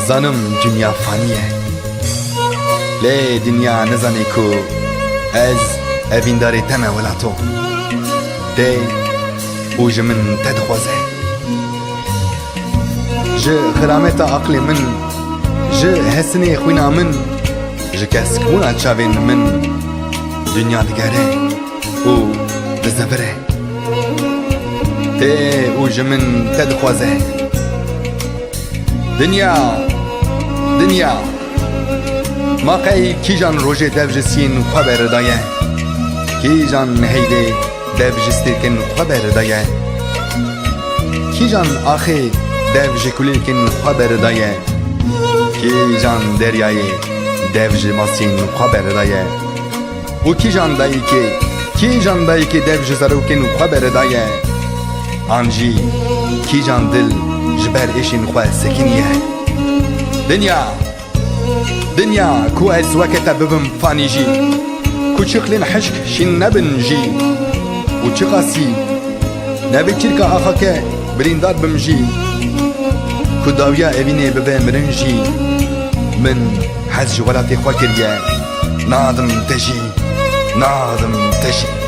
Zanım dünya faniye Lê dünya nizanê ku Ez evîndarê te me welato Tê û ji min te dixwaze Ji xirameta aqlê min Ji hesinê xwîna min Ji keskbûna çavên min Dünya digere û dizevire Tê û ji min te dixwaze Dünya Dünya Maqey kîjan rojê dev ji sîn xwe beridaye Kîjan heydê dev ji stêrkên xwe beridaye Kîjan axê dev ji kulêlkên xwe beridaye Kîjan deryayê dev ji masên xwe beridaye û kîjan dayîkê dev ji zarokên xwe beridaye An jî kîjan dil ji ber êşên xwe sekiniye Dünya Dünya ku ez weke te bibim fanî jî Ku çixlên hişk şîn nebin jî û çi qasî nebê çîrka axake birîndar bim jî Ku dawiya evînê bibe mirin jî Min hez ji welatê xwe kiriye Nadim te jî Nadim te jî